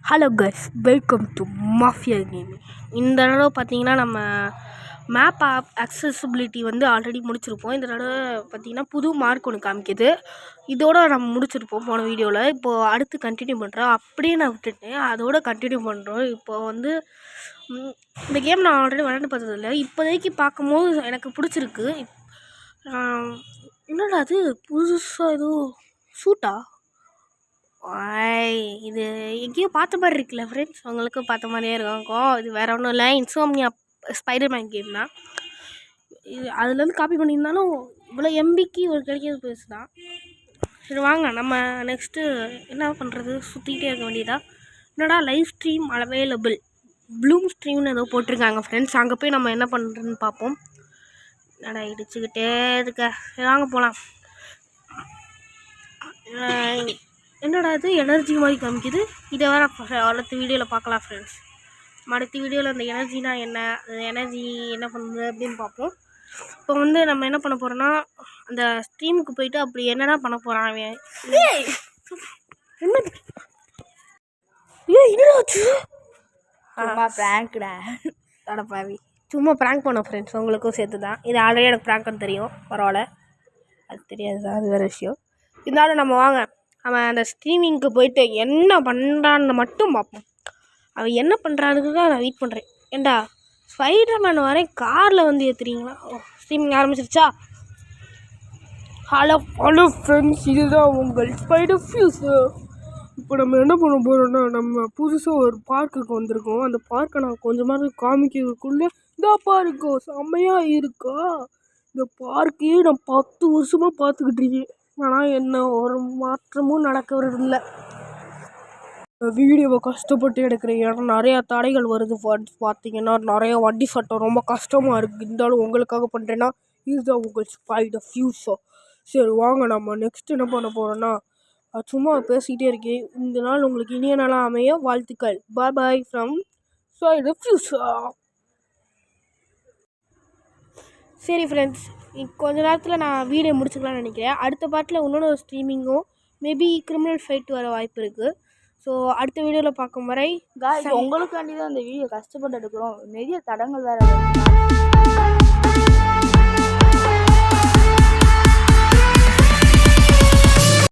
Hello guys, welcome to mafia gaming. இந்த தடவை பார்த்தீங்கன்னா நம்ம மேப் அக்சசிபிலிட்டி வந்து ஆல்ரெடி முடிச்சிருப்போம். இந்த தடவை பார்த்தீங்கன்னா புது மார்க் ஒன்று காமிக்குது. இதோட நம்ம முடிச்சிருப்போம் போன வீடியோவில். இப்போது அடுத்து கண்டினியூ பண்ணுறோம். அப்படியே நான் விட்டுட்டேன், அதோட கண்டினியூ பண்ணுறோம். இப்போது வந்து இந்த கேம் நான் ஆல்ரெடி விளையாண்டு பார்த்ததில்லை. இப்போதைக்கு பார்க்கும்போது எனக்கு பிடிச்சிருக்கு. என்னடா அது புதுசாக எதுவும் சூட்டா? இது எங்கேயோ பார்த்த மாதிரி இருக்குல்ல ஃப்ரெண்ட்ஸ்? உங்களுக்கும் பார்த்த மாதிரியே இருக்கும். இது வேறு ஒன்றும் இல்லை, இன்சோம்னியா ஸ்பைடர்மேன் கேம் தான். இது அதுலேருந்து காப்பி பண்ணியிருந்தாலும் இவ்வளோ எம்பிக்கு ஒரு கிடைக்கிறது பெருசு தான். சரி வாங்க, நம்ம நெக்ஸ்ட்டு என்ன பண்ணுறது? சுற்றிக்கிட்டே இருக்க வேண்டியதா? என்னடா லைவ் ஸ்ட்ரீம் அவைலபிள் ப்ளூம் ஸ்ட்ரீம்னு ஏதோ போட்டிருக்காங்க ஃப்ரெண்ட்ஸ். அங்கே போய் நம்ம என்ன பண்ணுறதுன்னு பார்ப்போம். என்னடா இடிச்சுக்கிட்டே இருக்க? வாங்க போகலாம். என்னடா இது எனர்ஜி மாதிரி காமிக்குது. இதை வேறு அடுத்த வீடியோவில் பார்க்கலாம் ஃப்ரெண்ட்ஸ். அடுத்த வீடியோவில் அந்த எனர்ஜினா என்ன, அந்த எனர்ஜி என்ன பண்ணுது அப்படின்னு பார்ப்போம். இப்போ வந்து நம்ம என்ன பண்ண போகிறோன்னா, அந்த ஸ்ட்ரீமுக்கு போயிட்டு அப்படி என்னடா பண்ண போகிறான் அவன். என்ன என்னடாச்சு? சும்மா ப்ராங்க்டா தடப்பாவி, சும்மா ப்ராங்க் பண்ணோம் ஃப்ரெண்ட்ஸ், உங்களுக்கும் சேர்த்து தான். இது ஆல்ரெடி எனக்கு ப்ராங்க்னு தெரியும், பரவாயில்ல. அது தெரியாது தான், அது வேறு விஷயம். இருந்தாலும் நம்ம வாங்க, அவன் அந்த ஸ்ட்ரீமிங்க்கு போயிட்டு என்ன பண்ணுறான்னு மட்டும் பார்ப்போம். அவன் என்ன பண்ணுறானுக்கு தான் நான் வெயிட் பண்ணுறேன். ஏண்டா ஸ்பைடர்மேன் வரேன் காரில் வந்து ஏற்றுறீங்களா? ஸ்ட்ரீமிங் ஆரம்பிச்சிருச்சா? ஹலோ ஃப்ரெண்ட்ஸ், இதுதான் உங்கள் ஸ்பைடர் ஃபியூஸு. இப்போ நம்ம என்ன பண்ண போகிறோன்னா, நம்ம புதுசாக ஒரு பார்க்குக்கு வந்திருக்கோம். அந்த பார்க்கை நான் கொஞ்சமாக காமிக்கிறதுக்குள்ளே இந்த பார்க்கு செம்மையாக இருக்கா. இந்த பார்க்கையே நான் 10 வருஷமாக பார்த்துக்கிட்டு இருக்கேன். ஆனால் என்ன ஒரு மாற்றமும் நடக்கிறதில்லை. வீடியோவை கஷ்டப்பட்டு எடுக்கிறேன், ஏன்னா நிறையா தடைகள் வருது. பார்த்தீங்கன்னா நிறையா வண்டி சட்டம் ரொம்ப கஷ்டமாக இருக்குது. இருந்தாலும் உங்களுக்காக பண்ணுறேன்னா இதுதான் உங்கள் ஸ்பைடர் ஃபியூஸோ. சரி வாங்க, நம்ம நெக்ஸ்ட் என்ன பண்ண போகிறோன்னா, சும்மா பேசிக்கிட்டே இருக்கேன். இந்த நாள் உங்களுக்கு இனிய நாளாக அமைய வாழ்த்துக்கள். பாய் பாய் ஃப்ரம் ஸ்பைடர் ஃபியூஸோ. சரி ஃப்ரெண்ட்ஸ், கொஞ்ச நேரத்தில் நான் வீடியோ முடிச்சுக்கலாம்னு நினைக்கிறேன். அடுத்த பாட்டில் இன்னொன்று ஸ்ட்ரீமிங்கும் மேபி கிரிமினல் ஃபைட் வர வாய்ப்பு இருக்குது. ஸோ அடுத்த வீடியோவில் பார்க்கும் வரை உங்களுக்காண்டி தான் இந்த வீடியோ கஷ்டப்பட்டு எடுக்கிறோம். நிறைய தடங்கள் வேறு.